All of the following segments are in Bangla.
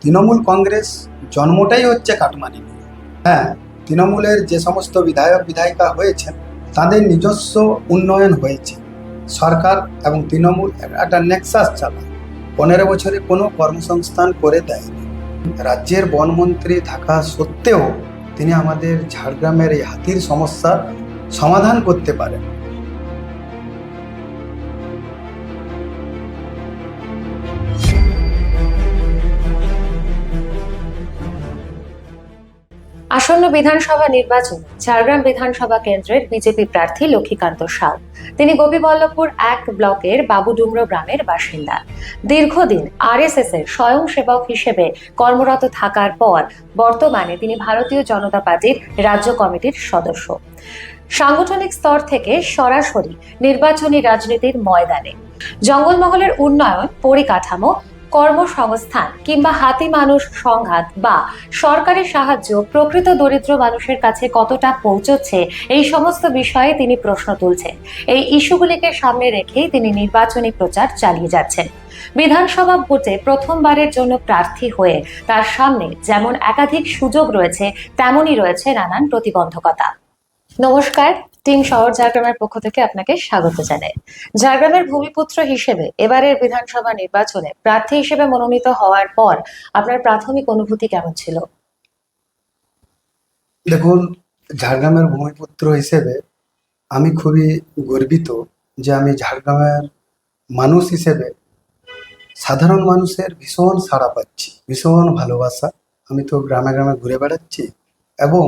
তৃণমূল কংগ্রেস জন্মটাই হচ্ছে কাটমানি নিয়ে। হ্যাঁ, তৃণমূলের যে সমস্ত বিধায়ক বিধায়িকা হয়েছেন তাদের নিজস্ব উন্নয়ন হয়েছে। সরকার এবং তৃণমূল একটা নেক্সাস চালায়, 15 বছরে কোনো কর্মসংস্থান করে দেয়নি। রাজ্যের বনমন্ত্রী থাকা সত্ত্বেও তিনি আমাদের ঝাড়গ্রামের এই হাতির সমস্যার সমাধান করতে পারেন। আসন্ন বিধানসভা নির্বাচনে ঝাড়গ্রাম বিধানসভা কেন্দ্রের বিজেপি প্রার্থী লক্ষ্মীকান্ত সাউ। তিনি গোপীবল্লভপুর 1 ব্লকের বাবুডুমরো গ্রামের বাসিন্দা। দীর্ঘদিন আরএসএস এর স্বয়ংসেবক হিসেবে কর্মরত থাকার পর বর্তমানে তিনি ভারতীয় জনতা পার্টির রাজ্য কমিটির সদস্য। সাংগঠনিক স্তর থেকে সরাসরি নির্বাচনী রাজনীতির ময়দানে জঙ্গলমহলের উন্নয়ন, পরিকাঠামো, কর্মসংস্থান কিংবা হাতি মানুষ সংঘাত বা সরকারি সাহায্য প্রকৃত দরিদ্র মানুষের কাছে কতটা পৌঁছচ্ছে, এই সমস্ত বিষয়ে তিনি প্রশ্ন তুলছেন। এই ইস্যুগুলিকে সামনে রেখেই তিনি নির্বাচনী প্রচার চালিয়ে যাচ্ছেন। বিধানসভা ভোটে প্রথমবারের জন্য প্রার্থী হয়ে তার সামনে যেমন একাধিক সুযোগ রয়েছে, তেমনই রয়েছে নানান প্রতিবন্ধকতা। নমস্কার, টিম শহর ঝাড়গ্রামের পক্ষ থেকে আপনাকে স্বাগত জানাই। ঝাড়গ্রামের ভূমিপুত্র হিসেবে এবারের বিধানসভা নির্বাচনে প্রার্থী হিসেবে মনোনীত হওয়ার পর আপনার প্রাথমিক অনুভূতি কেমন ছিল? দেখুন, ঝাড়গ্রামের ভূমিপুত্র হিসেবে আমি খুবই গর্বিত যে আমি ঝাড়গ্রামের মানুষ হিসেবে সাধারণ মানুষের ভীষণ সাড়া পাচ্ছি, ভীষণ ভালোবাসা। আমি তো গ্রামে গ্রামে ঘুরে বেড়াচ্ছি এবং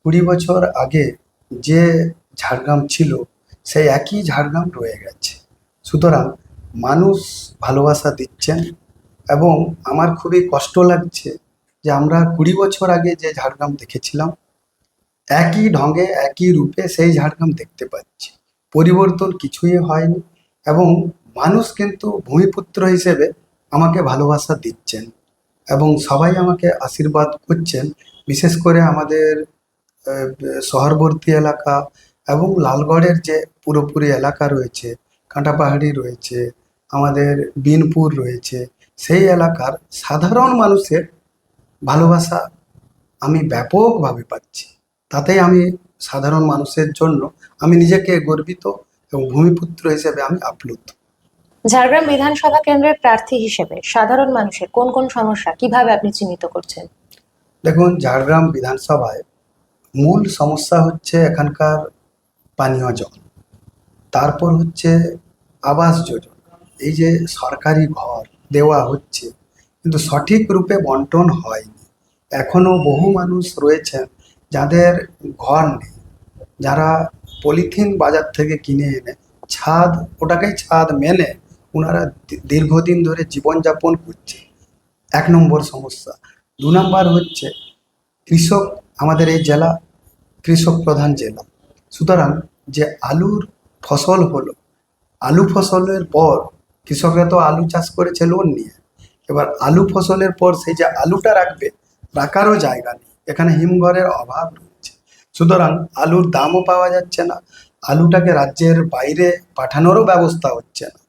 20 বছর আগে যে ঝাড়গ্রাম ছিল সেই একই ঝাড়গ্রাম রয়ে গেছে। সুতরাং মানুষ ভালোবাসা দিচ্ছেন এবং আমার খুবই কষ্ট লাগছে যে আমরা 20 বছর আগে যে ঝাড়গ্রাম দেখেছিলাম একই ঢঙে একই রূপে সেই ঝাড়গ্রাম দেখতে পাচ্ছি। পরিবর্তন কিছুই হয়নি এবং মানুষ কিন্তু ভূমিপুত্র হিসেবে আমাকে ভালোবাসা দিচ্ছেন এবং সবাই আমাকে আশীর্বাদ করছেন। বিশেষ করে আমাদের শহরবর্তী এলাকা এবং লালগড়ের যে পুরোপুরি এলাকা রয়েছে, কাঁটাপাহাড়ি রয়েছে, আমাদের বিনপুর রয়েছে, সেই এলাকার সাধারণ মানুষের ভালোবাসা আমি ব্যাপকভাবে পাচ্ছি। তাতেই আমি সাধারণ মানুষের জন্য আমি নিজেকে গর্বিত এবং ভূমিপুত্র হিসেবে আমি আপ্লুত। ঝাড়গ্রাম বিধানসভা কেন্দ্রের প্রার্থী হিসেবে সাধারণ মানুষের কোন কোন সমস্যা কিভাবে আপনি চিহ্নিত করছেন? দেখুন, ঝাড়গ্রাম বিধানসভায় মূল সমস্যা হচ্ছে এখানকার পানীয় জল, তারপর হচ্ছে আবাস যোজনা। এই যে সরকারি ঘর দেওয়া হচ্ছে কিন্তু সঠিক রূপে বন্টন হয়নি। এখনো বহু মানুষ রয়েছেন যাদের ঘর নেই, যারা পলিথিন বাজার থেকে কিনে এনে ছাদ, ওটাকেই ছাদ মেনে ওনারা দীর্ঘদিন ধরে জীবনযাপন করছে। 1 নম্বর সমস্যা। 2 নম্বর হচ্ছে কৃষক। আমাদের এই জেলা কৃষক প্রধান জেলা। সুতরাং যে আলুর ফসল হলো, আলু ফসলের পর কৃষকরা তো আলু চাষ করেছে লোন নিয়ে, এবার আলু ফসলের পর সেই যে আলুটা রাখবে, রাখারও জায়গা নেই। এখানে হিমঘরের অভাব রয়েছে। সুতরাং আলুর দামও পাওয়া যাচ্ছে না, আলুটাকে রাজ্যের বাইরে পাঠানোরও ব্যবস্থা হচ্ছে না।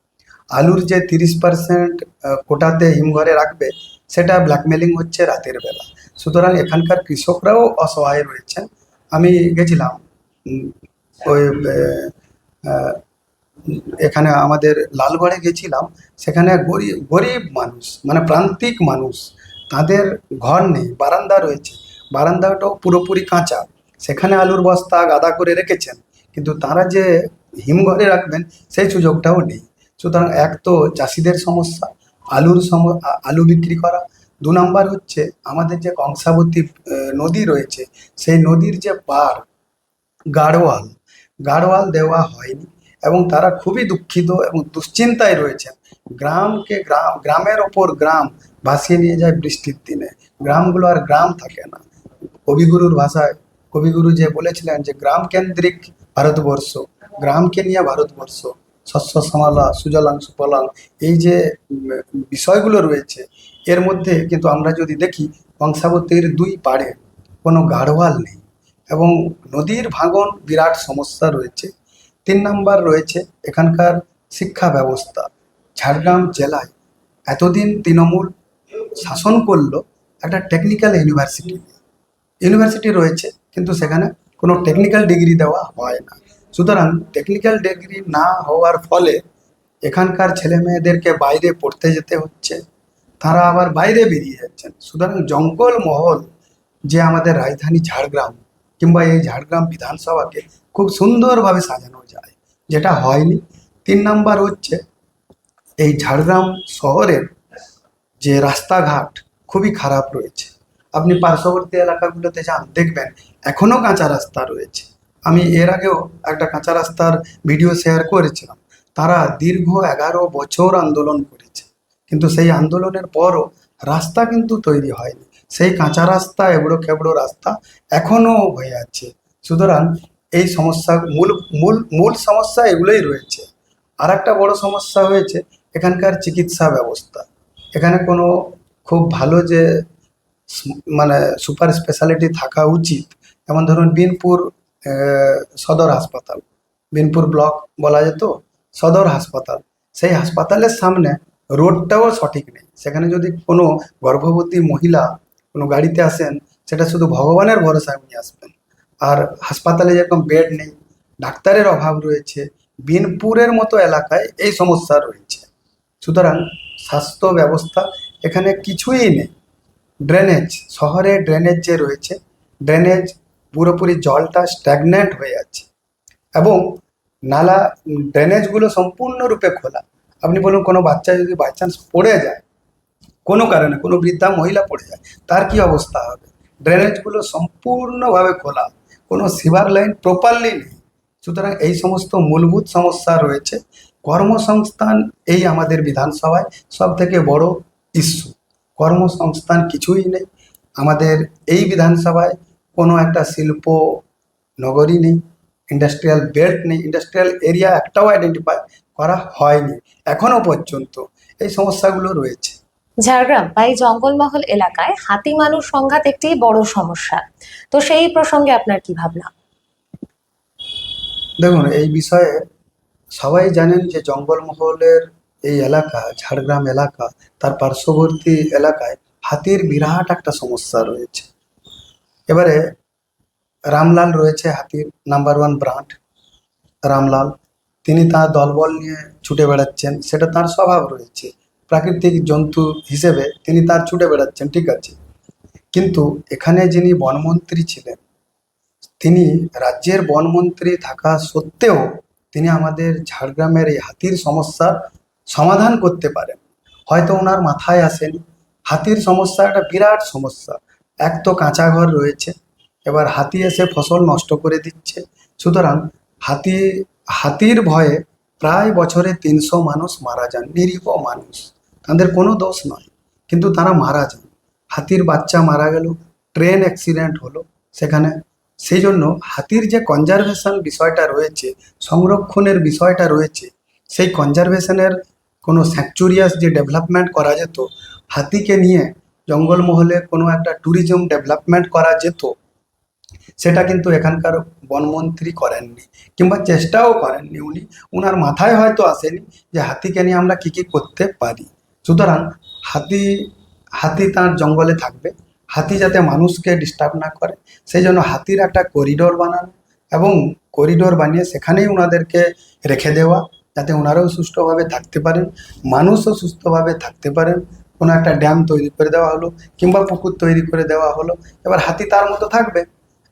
আলুর যে 30% কোটাতে হিমঘরে রাখবে সেটা ব্ল্যাকমেলিং হচ্ছে রাতের বেলা। সুতরাং এখানকার কৃষকরাও অসহায় রয়েছেন। আমি গেছিলাম ওই আহ, এখানে আমাদের লালগড়ে গেছিলাম, সেখানে গরিব গরিব মানুষ, মানে প্রান্তিক মানুষ, তাদের ঘর নেই, বারান্দা রয়েছে, বারান্দাটাও পুরোপুরি কাঁচা, সেখানে আলুর বস্তা গাদা করে রেখেছেন, কিন্তু তারা যে হিমঘরে রাখবেন সেই সুযোগটাও নেই। সুতরাং এক তো চাষিদের সমস্যা, আলু বিক্রি করা। 2 নম্বর হচ্ছে আমাদের যে কংসাবতী নদী রয়েছে, সেই নদীর যে পাড়, গাড়োয়াল গাড়োয়াল দেওয়া হয়নি এবং তারা খুবই দুঃখিত এবং দুশ্চিন্তায় রয়েছেন। গ্রামের ওপর গ্রাম ভাসিয়ে নিয়ে যায় বৃষ্টির দিনে, গ্রামগুলো আর গ্রাম থাকে না। কবিগুরুর ভাষায় কবিগুরু যে বলেছিলেন যে গ্রাম কেন্দ্রিক ভারতবর্ষ, গ্রামকে নিয়ে ভারতবর্ষ, শস্য শ্যামলা সুজলাং সুফলাং, এই যে বিষয়গুলো রয়েছে, এর মধ্যে কিন্তু আমরা যদি দেখি কংসাবতীর 2 পাড়ে কোনো গাড়োয়াল নেই এবং নদীর ভাঙন বিরাট সমস্যা রয়েছে। 3 নম্বর রয়েছে এখানকার শিক্ষা ব্যবস্থা। ঝাড়গ্রাম জেলায় এতদিন তৃণমূল শাসন করলো একটা টেকনিক্যাল ইউনিভার্সিটি রয়েছে, কিন্তু সেখানে কোনো টেকনিক্যাল ডিগ্রি দেওয়া হয় না। সুতরাং টেকনিক্যাল ডিগ্রি না হওয়ার ফলে এখানকার ছেলে মেয়েদেরকে বাইরে পড়তে যেতে হচ্ছে, তারা আবার বাইরে বেরিয়ে যাচ্ছেন। সুতরাং জঙ্গলমহল যে আমাদের রাজধানী ঝাড়গ্রাম কিংবা এই ঝাড়গ্রাম বিধানসভাকে খুব সুন্দরভাবে সাজানো যায়, যেটা হয়নি। 3 নাম্বার হচ্ছে এই ঝাড়গ্রাম শহরের যে রাস্তাঘাট খুবই খারাপ রয়েছে। আপনি পার্শ্ববর্তী এলাকাগুলোতে যান, দেখবেন এখনো কাঁচা রাস্তা রয়েছে। আমি এর আগেও একটা কাঁচা রাস্তার ভিডিও শেয়ার করেছিলাম। তারা দীর্ঘ 11 বছর আন্দোলন করেছে, কিন্তু সেই আন্দোলনের পরও রাস্তা কিন্তু তৈরি হয়নি। সেই কাঁচা রাস্তা, এবড়ো খেবড়ো রাস্তা এখনো হয়ে আছে। সুতরাং এই সমস্যা মূল মূল মূল সমস্যা এগুলোই রয়েছে। আর একটা বড় সমস্যা হয়েছে এখানকার চিকিৎসা ব্যবস্থা। এখানে কোনো খুব ভালো যে মানে সুপার স্পেশালিটি থাকা উচিত, যেমন ধরুন বিনপুর সদর হাসপাতাল, বিনপুর ব্লক বলা যেত সদর হাসপাতাল, সেই হাসপাতালের সামনে রোডটাও সঠিক নেই। সেখানে যদি কোনো গর্ভবতী মহিলা কোনো গাড়িতে আসেন, সেটা শুধু ভগবানের ভরসায় উনি আসবেন। আর হাসপাতালে যেরকম বেড নেই, ডাক্তারের অভাব রয়েছে, বিনপুরের মতো এলাকায় এই সমস্যা রয়েছে। সুতরাং স্বাস্থ্য ব্যবস্থা এখানে কিছুই নেই। ড্রেনেজ, শহরে ড্রেনেজ যে রয়েছে, ড্রেনেজ পুরোপুরি জলটা স্ট্যাগনেন্ট হয়ে আছে, এবং নালা ড্রেনেজগুলো সম্পূর্ণরূপে খোলা। আপনি বলুন কোনো বাচ্চা যদি বাই চান্স পড়ে যায়, কোনো কারণে কোনো বৃদ্ধা মহিলা পড়ে যায়, তার কি অবস্থা হবে? ড্রেনেজগুলো সম্পূর্ণভাবে খোলা, কোনো সিভার লাইন প্রপারলি নেই। সুতরাং এই সমস্ত মূলভূত সমস্যা রয়েছে। কর্মসংস্থান এই আমাদের বিধানসভায় সব থেকে বড় ইস্যু। কর্মসংস্থান কিছুই নেই আমাদের এই বিধানসভায়। কোনো একটা শিল্প নগরী নেই, ইন্ডাস্ট্রিয়াল বেল্ট নেই, ইন্ডাস্ট্রিয়াল এরিয়া একটাও আইডেন্টিফাই করা হয়নি এখনো পর্যন্ত। এই সমস্যাগুলো রয়েছে। ঝাড়গ্রাম বা এই জঙ্গলমহল এলাকায় হাতি মানুষ সংঘাত একটি বড় সমস্যা। তো সেই প্রসঙ্গে আপনার কি ভাবনা? দেখুন, এই বিষয়ে সবাই জানেন যে জঙ্গলমহলের এই এলাকা, ঝাড়গ্রাম এলাকা, তার পার্শ্ববর্তী এলাকায় হাতির বিরাট একটা সমস্যা রয়েছে। এবারে রামলাল রয়েছে হাতির নাম্বার 1 ব্র্যান্ড। রামলাল, তিনি তার দলবল নিয়ে ছুটে বেড়াচ্ছেন, সেটা তার স্বভাব রয়েছে। প্রাকৃতিক জন্তু হিসেবে তিনি তার ছুটে বেড়াচ্ছেন, ঠিক আছে। কিন্তু এখানে যিনি বনমন্ত্রী ছিলেন, তিনি রাজ্যের বনমন্ত্রী থাকা সত্ত্বেও তিনি আমাদের ঝাড়গ্রামের এই হাতির সমস্যার সমাধান করতে পারেন। হয়তো ওনার মাথায় আসেনি। হাতির সমস্যা একটা বিরাট সমস্যা। এক তো কাঁচা ঘর রয়েছে, এবার হাতি এসে ফসল নষ্ট করে দিচ্ছে। সুতরাং হাতি হাতির ভয়ে প্রায় বছরে 300 মানুষ মারা যান, নিরীহ মানুষ, তাদের কোনো দোষ নয়, কিন্তু তারা মারা যান। হাতির বাচ্চা মারা গেল, ট্রেন অ্যাক্সিডেন্ট হলো সেখানে। সেই জন্য হাতির যে কনজারভেশন বিষয়টা রয়েছে, সংরক্ষণের বিষয়টা রয়েছে, সেই কনজারভেশনের কোনো স্যাকচুরিয়াস যে ডেভেলপমেন্ট করা যেত, হাতিকে নিয়ে জঙ্গলমহলে কোনো একটা ট্যুরিজম ডেভেলপমেন্ট করা যেত, সেটা কিন্তু এখানকার বনমন্ত্রী করেননি, কিংবা চেষ্টাও করেননি উনি। ওনার মাথায় হয়তো আসেনি যে হাতিকে নিয়ে আমরা কী কী করতে পারি। সুতরাং হাতি হাতি তার জঙ্গলে থাকবে, হাতি যাতে মানুষকে ডিস্টার্ব না করে, সেই জন্য হাতির একটা করিডোর বানানো, এবং করিডোর বানিয়ে সেখানেই ওনাদেরকে রেখে দেওয়া, যাতে ওনারাও সুষ্ঠুভাবে থাকতে পারেন, মানুষও সুস্থভাবে থাকতে পারেন। কোনো একটা ড্যাম তৈরি করে দেওয়া হলো, কিংবা পুকুর তৈরি করে দেওয়া হলো। এবার হাতি তার মতো থাকবে,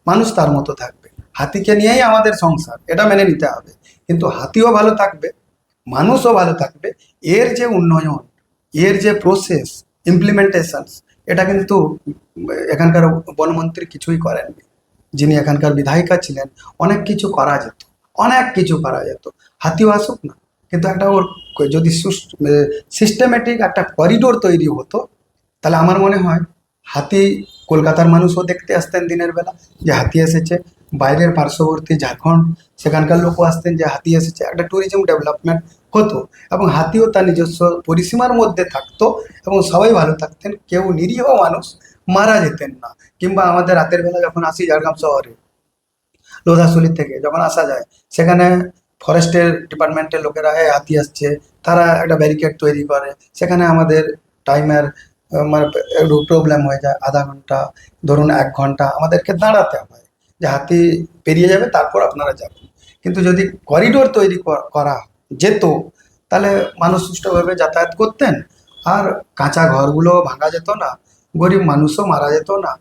মানুষ তার মতো থাকবে। হাতিকে নিয়েই আমাদের সংসার, এটা মেনে নিতে হবে। কিন্তু হাতিও ভালো থাকবে, মানুষও ভালো থাকবে। এর যে উন্নয়ন, এর যে প্রসেস, ইমপ্লিমেন্টেশনস, এটা কিন্তু এখানকার বনমন্ত্রী কিছুই করেননি। যিনি এখানকার বিধায়িকা ছিলেন, অনেক কিছু করা যেত, অনেক কিছু করা যেত। হাতিও আসুক না, কিন্তু একটা ওর যদি সিস্টেমেটিক একটা করিডোর তৈরি হতো, তাহলে আমার মনে হয় হাতি, কলকাতার মানুষও দেখতে আসতেন দিনের বেলা যে হাতি এসেছে। বাইরের পার্শ্ববর্তী ঝাড়খণ্ড, সেখানকার লোকও আসতেন যে হাতি এসেছে। একটা ট্যুরিজম ডেভেলপমেন্ট হতো, এবং হাতিও তার নিজস্ব পরিসীমার মধ্যে থাকতো, এবং সবাই ভালো থাকতেন, কেউ নিরীহ মানুষ মারা যেতেন না। কিংবা আমাদের রাতের বেলা যখন আসি ঝাড়গ্রাম শহরে, লোধাশুলি থেকে যখন আসা যায়, সেখানে ফরেস্টের ডিপার্টমেন্টের লোকেরা হাতি আসছে, তারা একটা ব্যারিকেড তৈরি করে, সেখানে আমাদের টাইমের মানে একটু প্রবলেম হয়ে যায়, আধা ঘন্টা ধরুন 1 ঘন্টা আমাদেরকে দাঁড়াতে হয় যে হাতি পেরিয়ে যাবে তারপর আপনারা যাবেন। কিন্তু যদি করিডোর তৈরি করা যেত তাহলে মানুষ সুষ্ঠুভাবে যাতায়াত করতেন, আর কাঁচা ঘরগুলো ভাঙা যেত না, গরিব মানুষও মারা যেত না।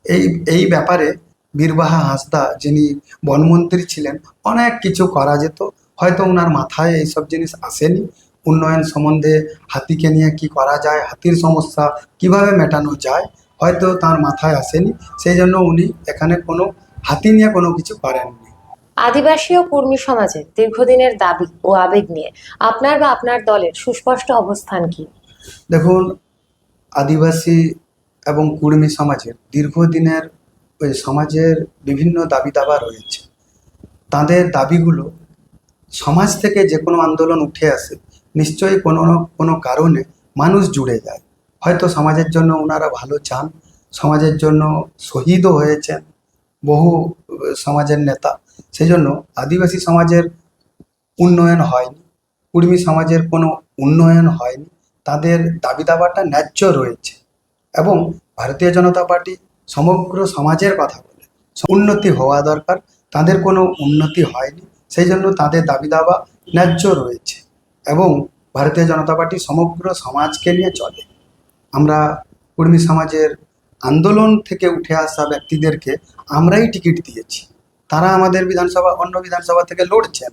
এই এই ব্যাপারে বীরবাহা হাঁসদা যিনি বনমন্ত্রী ছিলেন, অনেক কিছু করা যেত। হয়তো ওনার মাথায় এইসব জিনিস আসেনি। উন্নয়ন সম্বন্ধে হাতিকে নিয়ে কি করা যায়, হাতির সমস্যা কিভাবে মেটানো যায়, হয়তো তার মাথায় আসেনি। সেই জন্য উনি এখানে কোনো হাতি নিয়ে কোনো কিছু করেননি। আদিবাসী ও কুর্মী সমাজের দীর্ঘদিনের দাবি ও আবেগ নিয়ে আপনার বা আপনার দলের সুস্পষ্ট অবস্থান কি? দেখুন, আদিবাসী এবং কুর্মী সমাজের দীর্ঘদিনের ওই সমাজের বিভিন্ন দাবি দাবা রয়েছে। তাদের দাবিগুলো সমাজ থেকে যে কোনো আন্দোলন উঠে আসে, নিশ্চয়ই কোনো না কোনো কারণে মানুষ জুড়ে যায়। হয়তো সমাজের জন্য ওনারা ভালো চান, সমাজের জন্য শহীদও হয়েছেন বহু সমাজের নেতা। সেই জন্য আদিবাসী সমাজের উন্নয়ন হয়নি, কুর্মী সমাজের কোনো উন্নয়ন হয়নি। তাদের দাবি দাবাটা ন্যায্য রয়েছে এবং ভারতীয় জনতা পার্টি সমগ্র সমাজের কথা বলে। উন্নতি হওয়া দরকার, তাদের কোনো উন্নতি হয়নি, সেই জন্য তাদের দাবি দাবা ন্যায্য রয়েছে এবং ভারতীয় জনতা পার্টি সমগ্র সমাজকে নিয়ে চলে। আমরা কুর্মী সমাজের আন্দোলন থেকে উঠে আসা ব্যক্তিদেরকে আমরাই টিকিট দিয়েছি, তারা আমাদের বিধানসভা অন্য বিধানসভা থেকে লড়ছেন।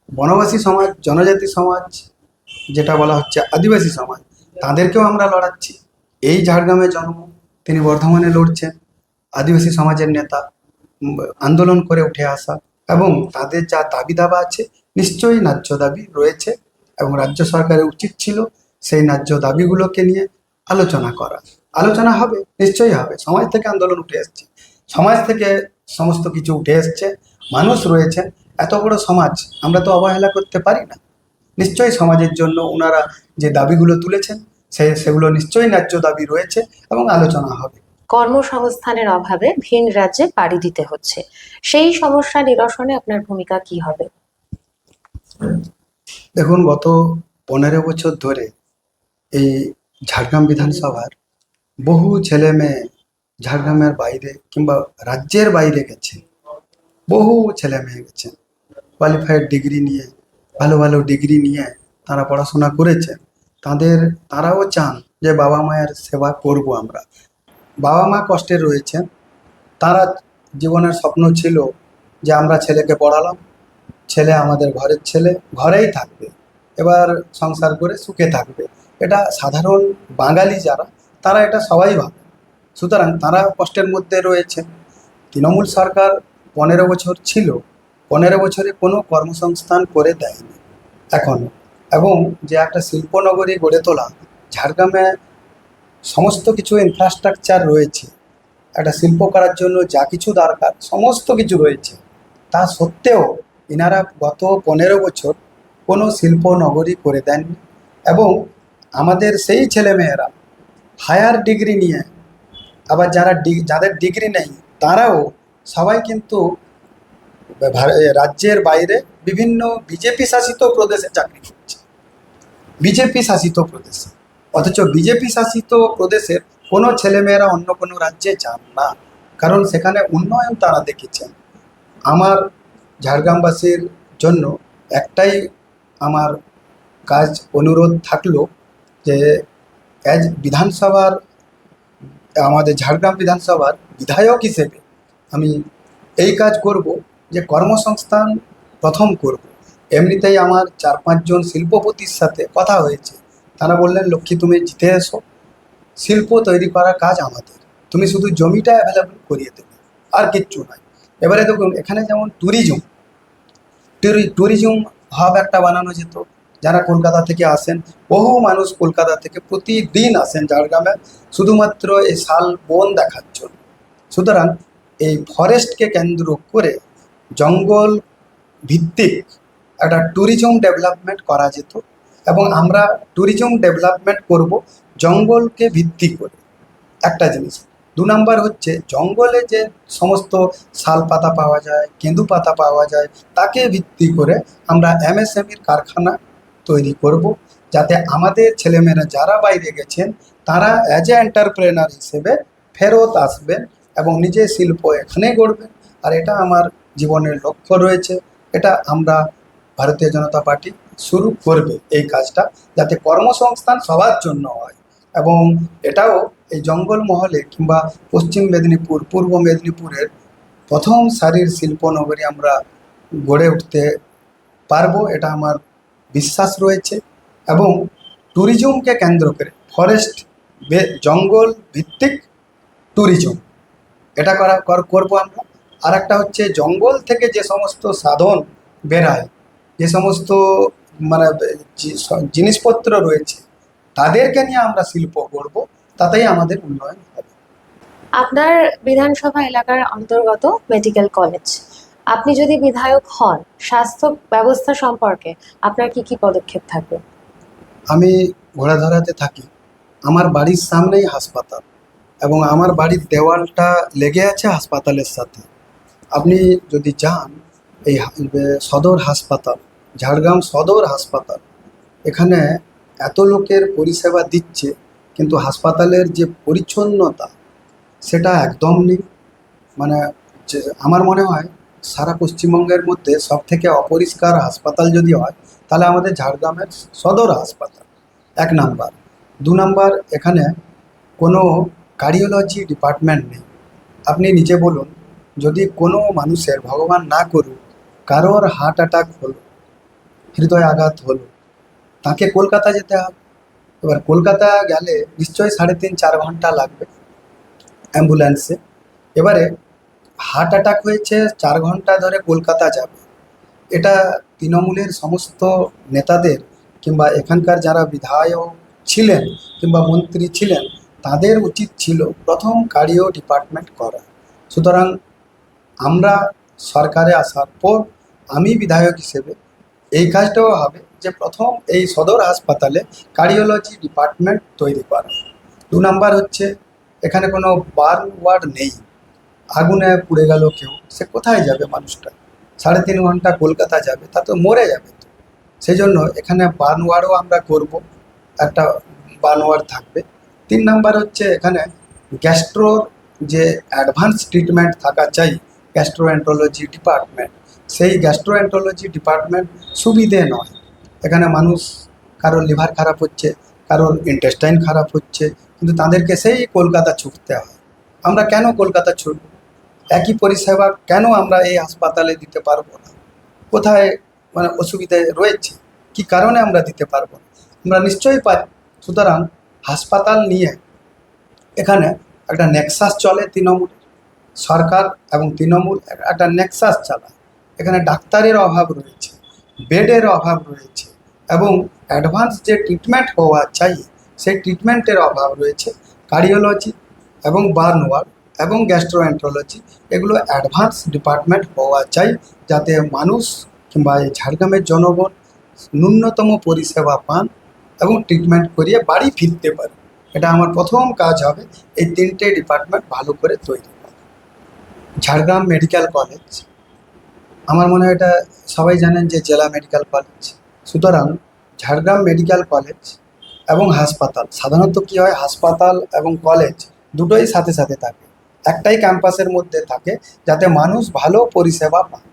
বনবাসী সমাজ, জনজাতি সমাজ, যেটা বলা হচ্ছে আদিবাসী সমাজ, তাদেরকেও আমরা লড়াচ্ছি। এই ঝাড়গ্রামে জন্ম, তিনি বর্ধমানে লড়ছেন, আদিবাসী সমাজের নেতা, আন্দোলন করে উঠে আসা, এবং তাদের যা দাবি দাবা আছে নিশ্চয়ই ন্যায্য দাবি রয়েছে এবং রাজ্য সরকারের উচিত ছিল সেই ন্যায্য দাবিগুলোকে নিয়ে আলোচনা করা। আলোচনা হবে, নিশ্চয়ই হবে। সমাজ থেকে আন্দোলন উঠে এসছে, সমাজ থেকে সমস্ত কিছু উঠে এসছে, মানুষ রয়েছে। এত বড় সমাজ আমরা তো অবহেলা করতে পারি না। নিশ্চয়ই সমাজের জন্য ওনারা যে দাবিগুলো তুলেছেন সেগুলো নিশ্চয়ই ন্যায্য দাবি রয়েছে এবং আলোচনা হবে। কর্মসংস্থানের অভাবে ভিন রাজ্যে পাড়ি দিতে হচ্ছে, সেই সমস্যা নিরসনে আপনার ভূমিকা কি হবে? দেখুন, গত 15 বছর ধরে এই ঝাড়গ্রাম বিধানসভার বহু ছেলে মেয়ে ঝাড়গ্রামের বাইরে কিংবা রাজ্যের বাইরে গেছে। বহু ছেলে মেয়ে গেছেন কোয়ালিফাইড ডিগ্রি নিয়ে, ভালো ভালো ডিগ্রি নিয়ে তারা পড়াশোনা করেছেন। তারাও চান যে বাবা মায়ের সেবা করব আমরা। বাবা মা কষ্টে রয়েছেন, তারা জীবনের স্বপ্ন ছিল যে আমরা ছেলেকে পড়ালাম, ছেলে আমাদের ঘরের ছেলে, ঘরেই থাকবে, এবার সংসার করে সুখে থাকবে। এটা সাধারণ বাঙালি যারা, তারা এটা সবাই ভাবে। সুতরাং তারা কষ্টের মধ্যে রয়েছে। তৃণমূল সরকার 15 বছর ছিল, 15 বছরে কোনো কর্মসংস্থান করে দেয়নি এখনো। এবং যে একটা শিল্পনগরী গড়ে তোলা, ঝাড়গ্রামে সমস্ত কিছু ইনফ্রাস্ট্রাকচার রয়েছে, একটা শিল্প করার জন্য যা কিছু দরকার সমস্ত কিছু রয়েছে, তা সত্ত্বেও এনারা গত 15 বছর কোনো শিল্প নগরী করে দেননি। এবং আমাদের সেই ছেলেমেয়েরা হায়ার ডিগ্রি নিয়ে, আবার যাদের ডিগ্রি নেই তারাও সবাই কিন্তু রাজ্যের বাইরে বিভিন্ন বিজেপি শাসিত প্রদেশে চাকরি করছে, বিজেপি শাসিত প্রদেশে। অথচ বিজেপি শাসিত প্রদেশের কোনো ছেলেমেয়েরা অন্য কোনো রাজ্যে যান না, কারণ সেখানে উন্নয়ন তারা দেখেছেন। আমার ঝাড়গ্রামবাসীর জন্য একটাই আমার কাজ, অনুরোধ থাকলো যে বিধানসভার, আমাদের ঝাড়গ্রাম বিধানসভার বিধায়ক হিসেবে আমি এই কাজ করব যে কর্মসংস্থান প্রথম করব। এমনিতেই আমার 4-5 জন শিল্পপতির সাথে কথা হয়েছে, তারা বললেন লক্ষ্মী তুমি জিতে এসো, শিল্প তৈরি করার কাজ আমাদের, তুমি শুধু জমিটা অ্যাভেলেবল করিয়ে দেবে, আর কিচ্ছু নয়। এবারে দেখুন, এখানে যেমন ট্যুরিজম হাব একটা বানানো যেত। যারা কলকাতা থেকে আসেন, বহু মানুষ কলকাতা থেকে প্রতিদিন আসেন ঝাড়গ্রামে শুধুমাত্র এই শাল বন দেখার জন্য। সুতরাং এই ফরেস্টকে কেন্দ্র করে জঙ্গল ভিত্তিক একটা ট্যুরিজম ডেভেলপমেন্ট করা যেত এবং আমরা ট্যুরিজম ডেভেলপমেন্ট করব জঙ্গলকে ভিত্তি করে। একটা জিনিস। 2 নম্বর হচ্ছে, জঙ্গলে যে সমস্ত শাল পাতা পাওয়া যায়, কেঁদু পাতা পাওয়া যায়, তাকে ভিত্তি করে আমরা এমএসএমইর কারখানা তৈরি করব, যাতে আমাদের ছেলেমেয়েরা যারা বাইরে গেছেন তারা অ্যাজ এ এন্টারপ্রেনার হিসেবে ফেরত আসবেন এবং নিজের শিল্প এখানেই গড়বেন। আর এটা আমার জীবনের লক্ষ্য রয়েছে। এটা আমরা ভারতীয় জনতা পার্টি শুরু করবে এই কাজটা, যাতে কর্মসংস্থান সবার জন্য হয়। এবং এটাও এই জঙ্গলমহলে কিংবা পশ্চিম মেদিনীপুর, পূর্ব মেদিনীপুরের প্রথম সারির শিল্পনগরী আমরা গড়ে উঠতে পারবো, এটা আমার বিশ্বাস রয়েছে। এবং ট্যুরিজমকে কেন্দ্র করে ফরেস্ট জঙ্গল ভিত্তিক ট্যুরিজম এটা করবো আমরা। আর একটা হচ্ছে জঙ্গল থেকে যে সমস্ত সাধন বেরায়, যে সমস্ত মানে জিনিসপত্র রয়েছে তাদেরকে নিয়ে আমরা শিল্প গড়বো, তাতেই আমাদের উন্নয়ন হবে। আপনার বিধানসভা এলাকার অন্তর্গত মেডিকেল কলেজ, আপনি যদি বিধায়ক হন, স্বাস্থ্য ব্যবস্থা সম্পর্কে আপনার কি কি পদক্ষেপ থাকবে? আমি ঘোড়াধরাতে থাকি, আমার বাড়ির সামনেই হাসপাতাল এবং আমার বাড়ির দেওয়ালটা লেগে আছে হাসপাতালের সাথে। আপনি যদি যান এই সদর হাসপাতাল, ঝাড়গ্রাম সদর হাসপাতাল, এখানে এত লোকের পরিষেবা দিচ্ছে, কিন্তু হাসপাতালের যে পরিচ্ছন্নতা সেটা একদম নেই। মানে আমার মনে হয় সারা পশ্চিমবঙ্গের মধ্যে সবথেকে অপরিষ্কার হাসপাতাল যদি হয় তাহলে আমাদের ঝাড়গ্রামের সদর হাসপাতাল এক নাম্বার। দু নাম্বার, এখানে কোনো কার্ডিওলজি ডিপার্টমেন্ট নেই। আপনি নিজে বলুন, যদি কোনো মানুষের, ভগবান না করুক, কারোর হার্ট অ্যাটাক হলো, হৃদয় আঘাত হলো, তাকে কলকাতা যেতে হবে। এবার কলকাতা গেলে নিশ্চয়ই 3.5-4 ঘন্টা লাগবে অ্যাম্বুলেন্সে। এবারে হার্ট অ্যাটাক হয়েছে, 4 ঘন্টা ধরে কলকাতা যাবে। এটা তৃণমূলের সমস্ত নেতাদের কিংবা এখানকার যারা বিধায়ক ছিলেন কিংবা মন্ত্রী ছিলেন তাদের উচিত ছিল প্রথম কার্ডিও ডিপার্টমেন্ট করা। সুতরাং আমরা সরকারে আসার পর আমি বিধায়ক হিসেবে এই কাজটাও হবে যে প্রথম এই সদর হাসপাতালে কার্ডিওলজি ডিপার্টমেন্ট তৈরি করা। দু নাম্বার হচ্ছে, এখানে কোনো বার্ন ওয়ার্ড নেই। আগুনে পুড়ে গেল কেউ, সে কোথায় যাবে? মানুষটা 3.5 ঘন্টা কলকাতা যাবে, তা তো মরে যাবে তো। সেই জন্য এখানে বার্ন ওয়ার্ডও আমরা করব, একটা বার্ন ওয়ার্ড থাকবে। 3 নাম্বার হচ্ছে, এখানে গ্যাস্ট্রোর যে অ্যাডভান্স ট্রিটমেন্ট থাকা চাই, গ্যাস্ট্রোএন্টারোলজি ডিপার্টমেন্ট, সেই গ্যাস্ট্রোএন্টারোলজি ডিপার্টমেন্ট সুবিধে নয়। এখানে মানুষ, কারোর লিভার খারাপ হচ্ছে, কারোর ইন্টেস্টাইন খারাপ হচ্ছে, কিন্তু তাদেরকে সেই কলকাতা ছুটতে হয়। আমরা কেন কলকাতা ছুটব? একই পরিষেবা কেন আমরা এই হাসপাতালে দিতে পারবো না? কোথায় মানে অসুবিধা রয়েছে, কি কারণে আমরা দিতে পারবো না? আমরা নিশ্চয়ই পাই। সুতরাং হাসপাতাল নিয়ে এখানে একটা নেক্সাস চলে, তৃণমূলের সরকার এবং তৃণমূল একটা নেক্সাস চালায়। এখানে ডাক্তারের অভাব রয়েছে, বেডের অভাব রয়েছে এবং অ্যাডভান্স যে ট্রিটমেন্ট হওয়া চাই সেই ট্রিটমেন্টের অভাব রয়েছে। কার্ডিওলজি এবং বার্ন ওয়ার্ড এবং গ্যাস্ট্রোএন্টারোলজি এগুলো অ্যাডভান্স ডিপার্টমেন্ট হওয়া চাই, যাতে মানুষ কিংবা এই ঝাড়গ্রামের জনগণ ন্যূনতম পরিষেবা পান এবং ট্রিটমেন্ট করিয়ে বাড়ি ফিরতে পারে। এটা আমার প্রথম কাজ হবে, এই 3টে ডিপার্টমেন্ট ভালো করে তৈরি করা। ঝাড়গ্রাম মেডিকেল কলেজ, আমার মনে হয় এটা সবাই জানেন যে জেলা মেডিকেল কলেজ। সুতরাং ঝাড়গ্রাম মেডিকেল কলেজ এবং হাসপাতাল, সাধারণত কী হয়, হাসপাতাল এবং কলেজ দুটোই সাথে সাথে থাকে, একটাই ক্যাম্পাসের মধ্যে থাকে, যাতে মানুষ ভালো পরিষেবা পায়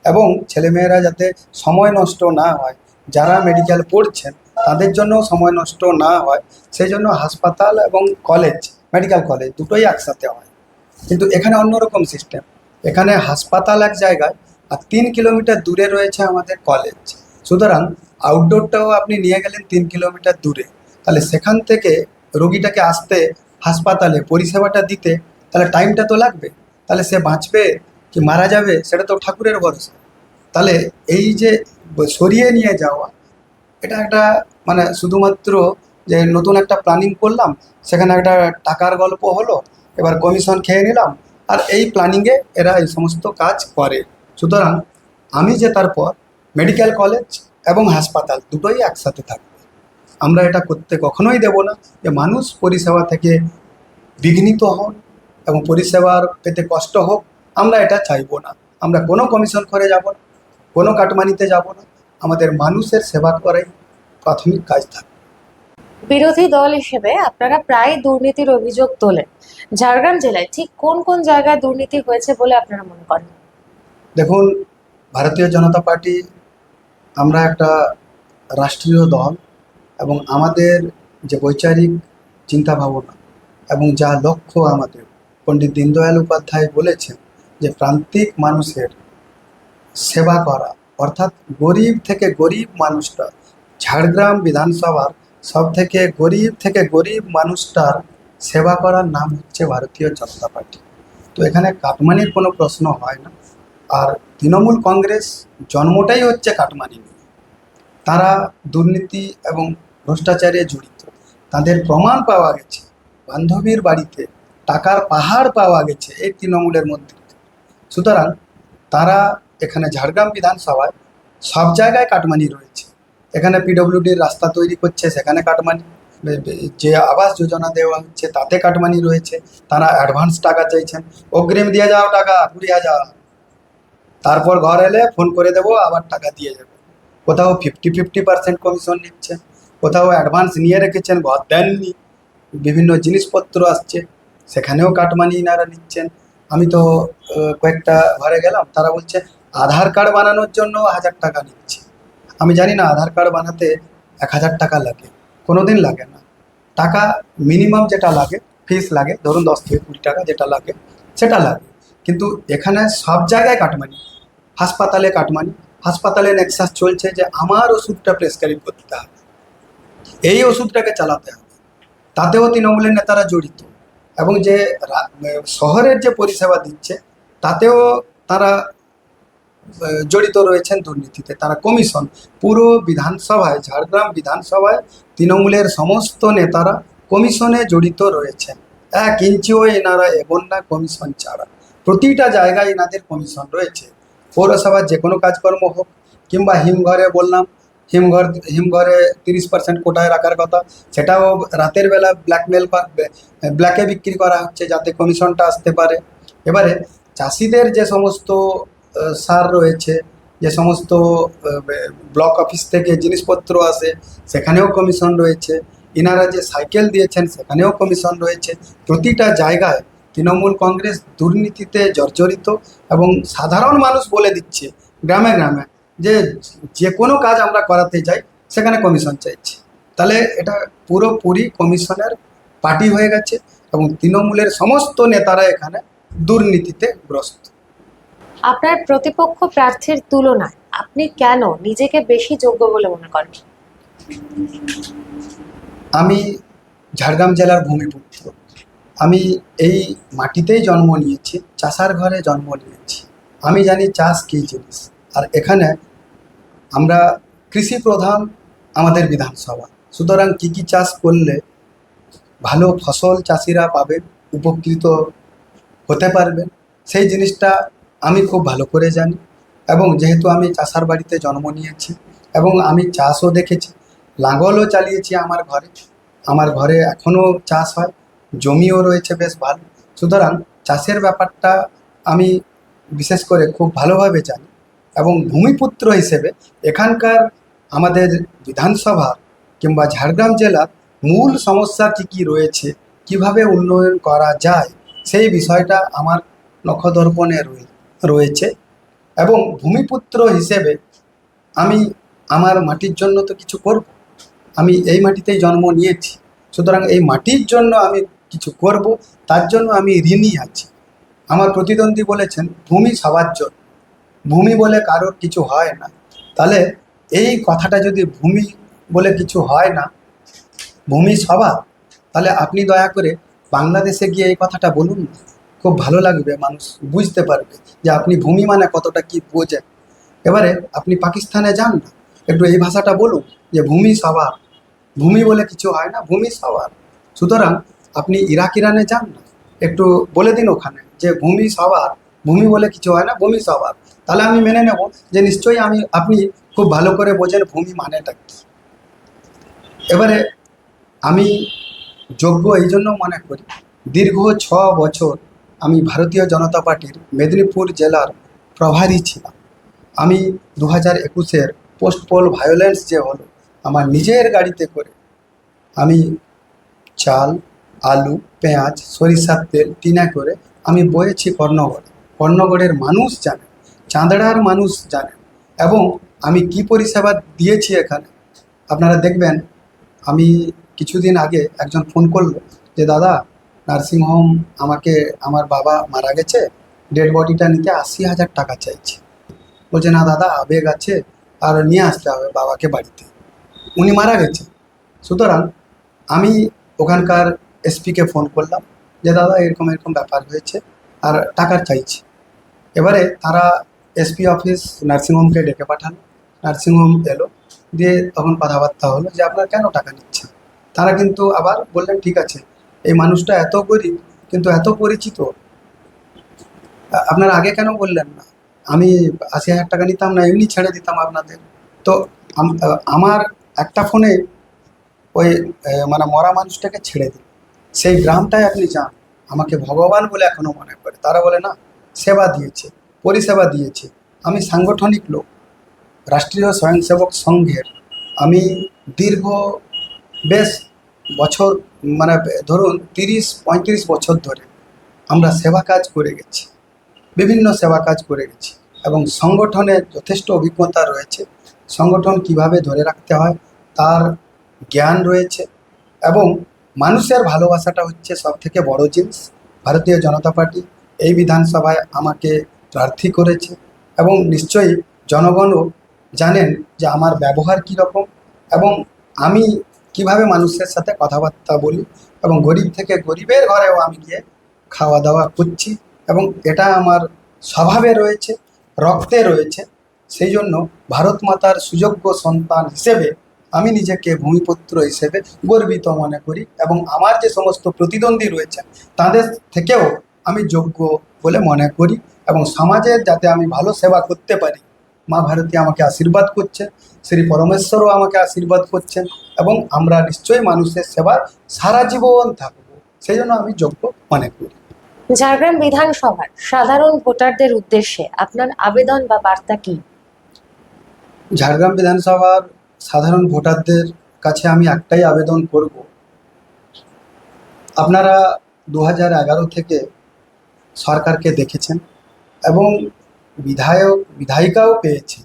এবং ছেলেমেয়েরা যাতে সময় নষ্ট না হয়, যারা মেডিকেল পড়ছেন তাদের জন্য সময় নষ্ট না হয়, সেই জন্য হাসপাতাল এবং কলেজ, মেডিকেল কলেজ দুটোই একসাথে হয়। কিন্তু এখানে অন্যরকম সিস্টেম। এখানে হাসপাতাল এক জায়গায় আর 3 কিলোমিটার দূরে রয়েছে আমাদের কলেজ। সুতরাং আউটডোরটাও আপনি নিয়ে গেলেন 3 কিলোমিটার দূরে, তাহলে সেখান থেকে রোগীটাকে আসতে হাসপাতালে পরিষেবাটা দিতে তাহলে টাইমটা তো লাগবে। তাহলে সে বাঁচবে কি মারা যাবে সেটা তো ঠাকুরের ভরসা। তাহলে এই যে সরিয়ে নিয়ে যাওয়া, এটা একটা মানে শুধুমাত্র যে নতুন একটা প্ল্যানিং করলাম, সেখানে একটা টাকার গল্প হলো, এবার কমিশন খেয়ে নিলাম, আর এই প্ল্যানিংয়ে এরা এই সমস্ত কাজ করে। সুতরাং আমি জেতার পর মেডিকেল কলেজ এবং হাসপাতাল দুটোই একসাথে থাকবে। আমরা এটা করতে কখনোই দেব না যে মানুষ পরিষেবা থেকে বিঘ্নিত হন এবং পরিষেবার পেতে কষ্ট হোক, আমরা এটা চাইবো না। আমরা কোনো কমিশন করে যাব না, কোনো কাটমানিতে যাব না, আমাদের মানুষের সেবা করাই প্রাথমিক কাজ থাকে। বিরোধী দল হিসেবে আপনারা প্রায় দুর্নীতির অভিযোগ তোলেন। ঝাড়গ্রাম জেলায় ঠিক কোন কোন জায়গায় দুর্নীতি হয়েছে বলে আপনারা মনে করেন? দেখুন, ভারতীয় জনতা পার্টি আমরা একটা রাষ্ট্রীয় দল, এবং আমাদের যে বৈচারিক চিন্তা ভাবনা এবং যা লক্ষ্য, আমাদের পণ্ডিত দীনদয়াল উপাধ্যায় বলেছেন যে প্রান্তিক মানুষের সেবা করা, অর্থাৎ গরিব থেকে গরিব মানুষটা, ঝাড়গ্রাম বিধানসভার সব থেকে গরিব মানুষটার সেবা করার নাম হচ্ছে ভারতীয় জনতা পার্টি। তো এখানে কাটমানির কোনো প্রশ্ন হয় না। আর তৃণমূল কংগ্রেস জন্মটাই হচ্ছে কাটমানি নিয়ে। তারা দুর্নীতি এবং ভ্রষ্টাচারে জড়িত, তাদের প্রমাণ পাওয়া গেছে। বান্ধবীর বাড়িতে টাকার পাহাড় পাওয়া গেছে এই তৃণমূলের মধ্যে। সুতরাং তারা এখানে ঝাড়গ্রাম বিধানসভায় সব জায়গায় কাটমানি রয়েছে। এখানে পিডব্লিউডির রাস্তা তৈরি করছে, সেখানে কাটমানি। যে আবাস যোজনা দেওয়া হচ্ছে তাতে কাটমানি রয়েছে। তারা অ্যাডভান্স টাকা চাইছেন, অগ্রিম দিয়ে যাও টাকা 20,000, তারপর ঘর এলে ফোন করে দেবো, আবার টাকা দিয়ে যাবে। কোথাও 50% কমিশন নিচ্ছেন, কোথাও অ্যাডভান্স নিয়ে রেখেছেন, ঘর দেননি, বিভিন্ন জিনিসপত্র আসছে, সেখানেও কাটমানি ইনারা নিচ্ছেন। আমি তো কয়েকটা ঘরে গেলাম, তারা বলছে আধার কার্ড বানানোর জন্য 1,000 টাকা নিচ্ছে। আমি জানি না আধার কার্ড বানাতে 1,000 টাকা লাগে, কোনো দিন লাগে না। টাকা মিনিমাম যেটা লাগে, ফিস লাগে, ধরুন 10 থেকে 20 টাকা যেটা লাগে সেটা লাগে। কিন্তু এখানে সব জায়গায় কাটমানি। হাসপাতালে কাটমানি, হাসপাতালে নেক্সাস চলছে যে আমার ওষুধটা প্রেসক্রাইব করতে হবে, এই ওষুধটাকে চালাতে হবে, তাতেও তৃণমূলের নেতারা জড়িত। এবং যে শহরের যে পরিষেবা দিচ্ছে তাতেও তারা জড়িত রয়েছেন দুর্নীতিতে। তারা কমিশন, পুরো বিধানসভায়, ঝাড়গ্রাম বিধানসভায় তৃণমূলের সমস্ত নেতারা কমিশনে জড়িত রয়েছেন। 1 ইঞ্চিও এনারা এগোন না কমিশন ছাড়া। প্রতিটা জায়গায় এনাদের কমিশন রয়েছে। পৌরসভার যে কোনো কাজকর্ম হোক, কিংবা হিমঘরে বললাম, হিমঘরে 30% কোটায় রাখার কথা, সেটাও রাতের বেলা ব্ল্যাকে বিক্রি করা হচ্ছে যাতে কমিশনটা আসতে পারে। এবারে চাষিদের যে সমস্ত সার রয়েছে, যে সমস্ত ব্লক অফিস থেকে জিনিসপত্র আসে, সেখানেও কমিশন রয়েছে। ইনারা যে সাইকেল দিয়েছেন সেখানেও কমিশন রয়েছে। প্রতিটা জায়গায় তৃণমূল কংগ্রেস দুর্নীতিতে জর্জরিত, এবং সাধারণ মানুষ বলে দিচ্ছে গ্রামে গ্রামে যে যে কোনো কাজ আমরা করাতে যাই সেখানে কমিশন চাইছি। তাহলে এটা পুরোপুরি কমিশনের পার্টি হয়ে গেছে, এবং তৃণমূলের সমস্ত নেতারা এখানে দুর্নীতিতে গ্রস্ত। আপনার প্রতিপক্ষ প্রার্থীর তুলনায় আপনি কেন নিজেকে বেশি যোগ্য বলে মনে করেন? আমি ঝাড়গ্রাম জেলার ভূমিপুত্র। আমি এই মাটিতেই জন্ম নিয়েছি, চাষার ঘরে জন্ম নিয়েছি। আমি জানি চাষ কী জিনিস। আর এখানে আমরা কৃষি প্রধান আমাদের বিধানসভা, সুতরাং কী কী চাষ করলে ভালো ফসল চাষিরা পাবেন, উপকৃত হতে পারবেন, সেই জিনিসটা আমি খুব ভালো করে জানি। এবং যেহেতু আমি চাষার বাড়িতে জন্ম নিয়েছি এবং আমি চাষও দেখেছি, লাঙলও চালিয়েছি আমার ঘরে এখনও চাষ হয়, জমিও রয়েছে বেশ ভালো। সুতরাং চাষের ব্যাপারটা আমি বিশেষ করে খুব ভালোভাবে জানি। এবং ভূমিপুত্র হিসেবে এখানকার আমাদের বিধানসভার কিংবা ঝাড়গ্রাম জেলার মূল সমস্যা কী কী রয়েছে, কিভাবে উন্নয়ন করা যায়, সেই বিষয়টা আমার নখদর্পণে রয়েছে। এবং ভূমিপুত্র হিসেবে আমি আমার মাটির জন্য তো কিছু করব। আমি এই মাটিতেই জন্ম নিয়েছি, সুতরাং এই মাটির জন্য আমি কিছু করব, তার জন্য আমি ঋণী আছি। আমার প্রতিদ্বন্দ্বী বলেছেন ভূমি সবার জন্য, ভূমি বলে কারোর কিছু হয় না। তাহলে এই কথাটা যদি ভূমি বলে কিছু হয় না, ভূমি সবার, তাহলে আপনি দয়া করে বাংলাদেশে গিয়ে এই কথাটা বলুন না, খুব ভালো লাগবে, মানুষ বুঝতে পারবে যে আপনি ভূমি মানে কতটা কি বোঝেন। এবারে আপনি পাকিস্তানে যান না, একটু এই ভাষাটা বলুন যে ভূমি সবার, ভূমি বলে কিছু হয় না, ভূমি সবার। সুতরাং আপনি ইরানে যান না, একটু বলে দিন ওখানে যে ভূমি সবার, ভূমি বলে কিছু হয় না, ভূমি সবার। তাহলে আমি মেনে নেব যে নিশ্চয়ই আপনি খুব ভালো করে বোঝেন ভূমি মানেটা কী। এবারে আমি যোগ্য এই জন্য মনে করি, দীর্ঘ 6 বছর আমি ভারতীয় জনতা পার্টির মেদিনীপুর জেলার প্রভারী ছিলাম। আমি 2021-এর পোস্ট পোল ভায়োলেন্স যে হলো, আমার নিজের গাড়িতে করে আমি চাল, আলু, পেঁয়াজ, সরিষার তেল টিনা করে আমি বয়েছি কর্ণগড়ে। কর্ণগড়ের মানুষ জানে, চাঁদড়ার মানুষ জানে এবং আমি কি পরিষেবা দিয়েছি এখানে আপনারা দেখবেন। আমি কিছুদিন আগে একজন ফোন করলো যে দাদা নার্সিংহোম আমাকে, আমার বাবা মারা গেছে, ডেড বডিটা নিতে 80,000 টাকা চাইছে। বলছে না দাদা আবেগ আছে, আর নিয়ে আসতে হবে বাবাকে বাড়িতে, উনি মারা গেছে। সুতরাং আমি ওখানকার এসপিকে ফোন করলাম যে দাদা এরকম এরকম ব্যাপার হয়েছে আর টাকার চাইছি। এবারে তারা এসপি অফিস নার্সিংহোমকে ডেকে পাঠালো, নার্সিংহোম এলো, দিয়ে তখন কথাবার্তা হলো যে আপনার কেন টাকা নিচ্ছেন। তারা কিন্তু আবার বললেন ঠিক আছে, এই মানুষটা এত গরিব কিন্তু এত পরিচিত, আপনারা আগে কেন বললেন না, আমি 80,000 টাকা নিতাম না, এমনি ছেড়ে দিতাম আপনাদের। তো আমার একটা ফোনে ওই মানে মরা মানুষটাকে ছেড়ে দিল। সেই গ্রামটায় আপনি যান, আমাকে ভগবান বলে এখনো মনে করে। তারা বলে না, সেবা দিয়েছে, পরিষেবা দিয়েছে। আমি সাংগঠনিক লোক, রাষ্ট্রীয় স্বয়ংসেবক সংঘের আমি দীর্ঘ বেশ বছর, মানে ধরুন 30-35 বছর ধরে আমরা সেবা কাজ করে গেছি, বিভিন্ন সেবা কাজ করে গেছি এবং সংগঠনের যথেষ্ট অভিজ্ঞতা রয়েছে। সংগঠন কিভাবে ধরে রাখতে হয় তার জ্ঞান রয়েছে এবং মানুষের ভালোবাসাটা হচ্ছে সবথেকে বড় জিনিস। ভারতীয় জনতা পার্টি এই বিধানসভায় আমাকে প্রার্থী করেছে এবং নিশ্চয়ই জনগণও জানেন যে আমার ব্যবহার কী রকম এবং আমি কিভাবে মানুষের সাথে কথাবার্তা বলি এবং গরিব থেকে গরিবের ঘরেও আমি গিয়ে খাওয়া দাওয়া করছি এবং এটা আমার স্বভাবে রয়েছে, রক্তে রয়েছে। সেই জন্য ভারত মাতার সুযোগ্য সন্তান হিসেবে আমি নিজেকে ভূমিপুত্র হিসেবে গর্বিত মনে করি এবং আমার যে সমস্ত প্রতিদ্বন্দ্বী রয়েছে তাদের থেকেও আমি যোগ্য বলে মনে করি এবং সমাজের যাতে আমি ভালো সেবা করতে পারি, মা ভারতী আমাকে আশীর্বাদ করছেন, শ্রী পরমেশ্বরও আমাকে আশীর্বাদ করছেন এবং আমরা নিশ্চয়ই মানুষের সেবা সারা জীবন থাকবো, সেই জন্য আমি যোগ্য মনে করি। ঝাড়গ্রাম বিধানসভার সাধারণ ভোটারদের উদ্দেশ্যে আপনার আবেদন বা বার্তা কি? ঝাড়গ্রাম বিধানসভার সাধারণ ভোটারদের কাছে আমি একটাই আবেদন করব, আপনারা 2011 থেকে সরকারকে দেখেছেন এবং বিধায়িকাও পেয়েছেন,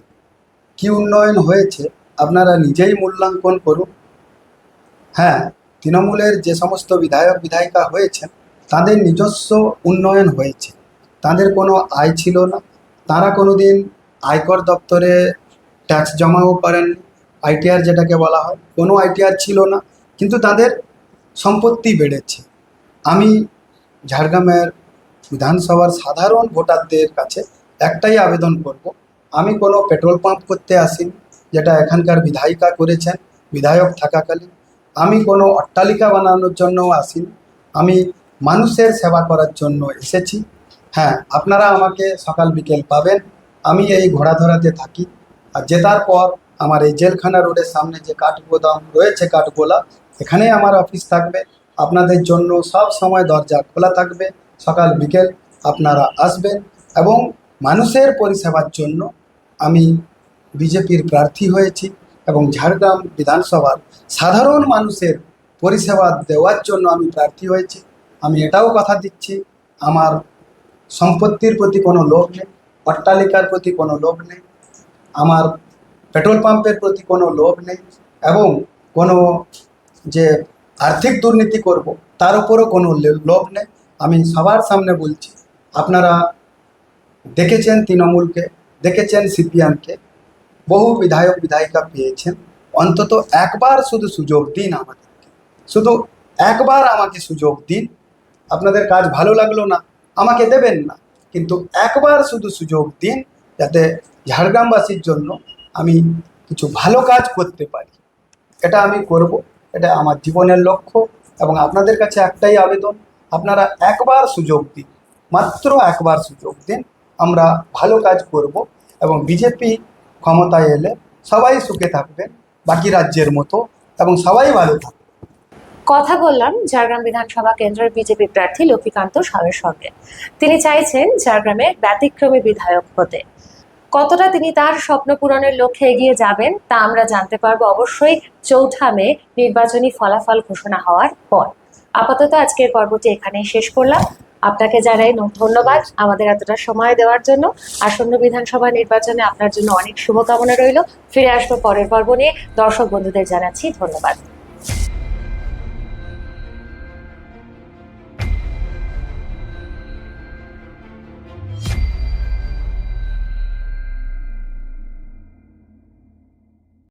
কি উন্নয়ন হয়েছে আপনারা নিজেই মূল্যাঙ্কন করুন। হ্যাঁ, তৃণমূলের যে সমস্ত বিধায়িকা হয়েছেন তাদের নিজস্ব উন্নয়ন হয়েছে, তাদের কোনো আয় ছিল না, তারা কোনো দিন আয়কর দপ্তরে ট্যাক্স জমাও করেন, আইটিআর যেটাকে বলা হয়, কোনো আইটিআর ছিল না, কিন্তু তাদের সম্পত্তি বেড়েছে। আমি ঝাড়গ্রামের বিধানসভার সাধারণ ভোটারদের কাছে একটাই আবেদন করব, আমি কোনো পেট্রোল পাম্প করতে আসিনি, যেটা এখানকার বিধায়িকা করেছেন বিধায়ক থাকাকালীন। আমি কোনো অট্টালিকা বানানোর জন্যও আসিনি, আমি মানুষের সেবা করার জন্য এসেছি। হ্যাঁ, আপনারা আমাকে সকাল বিকেল পাবেন, আমি এই ঘোড়াধরাতে থাকি। আর জেতার পর আমার এই জেলখানা রোডের সামনে যে কাঠগোদাম রয়েছে, কাঠগোলা, এখানেই আমার অফিস থাকবে। আপনাদের জন্য সব সময় দরজা খোলা থাকবে, সকাল বিকেল আপনারা আসবেন এবং মানুষের পরিষেবার জন্য আমি বিজেপির প্রার্থী হয়েছি এবং ঝাড়গ্রাম বিধানসভার সাধারণ মানুষের পরিষেবা দেওয়ার জন্য আমি প্রার্থী হয়েছি। আমি এটাও কথা দিচ্ছি, আমার সম্পত্তির প্রতি কোনো লোভ নেই, অট্টালিকার প্রতি কোনো লোভ নেই, আমার পেট্রোল পাম্পের প্রতি কোনো লোভ নেই এবং কোনো যে আর্থিক দুর্নীতি করব তার উপরও কোনো লোভ নেই। আমি সবার সামনে বলছি, আপনারা দেখেছেন তৃণমূলকে, দেখেছেন সিপিএমকে, বহু বিধায়ক বিধায়িকা পেয়েছেন, অন্তত একবার শুধু সুযোগ দিন আমাদেরকে, শুধু একবার আমাকে সুযোগ দিন। আপনাদের কাজ ভালো লাগলো না আমাকে দেবেন না, কিন্তু একবার শুধু সুযোগ দিন যাতে ঝাড়গ্রামবাসীর জন্য আমি কিছু ভালো কাজ করতে পারি। এটা আমি করব, এটা আমার জীবনের লক্ষ্য এবং আপনাদের কাছে একটাই আবেদন, আপনারা একবার সুযোগ দিন, মাত্র একবার সুযোগ দিন, আমরা ভালো কাজ করব এবং বিজেপি ক্ষমতায় এলে সবাই সুখে থাকবেন বাকি রাজ্যের মতো এবং সবাই ভালো থাকবে। কথা বললাম ঝাড়গ্রাম বিধানসভা কেন্দ্রের বিজেপি প্রার্থী লক্ষ্মীকান্ত সাউয়ের সঙ্গে। তিনি চাইছেন ঝাড়গ্রামে ব্যতিক্রমী বিধায়ক হতে। কতটা তিনি তার স্বপ্ন পূরণের লক্ষ্যে এগিয়ে যাবেন তা আমরা জানতে পারবো অবশ্যই 4 মে নির্বাচনী ফলাফল ঘোষণা হওয়ার পর। আপাতত আজকের পর্বটি এখানেই শেষ করলাম। আপনাকে জানাই ধন্যবাদ আমাদের এতটা সময় দেওয়ার জন্য। আসন্ন বিধানসভা নির্বাচনে আপনার জন্য অনেক শুভকামনা রইল। ফিরে আসবো পরের পর্ব নিয়ে। দর্শক বন্ধুদের জানাচ্ছি ধন্যবাদ।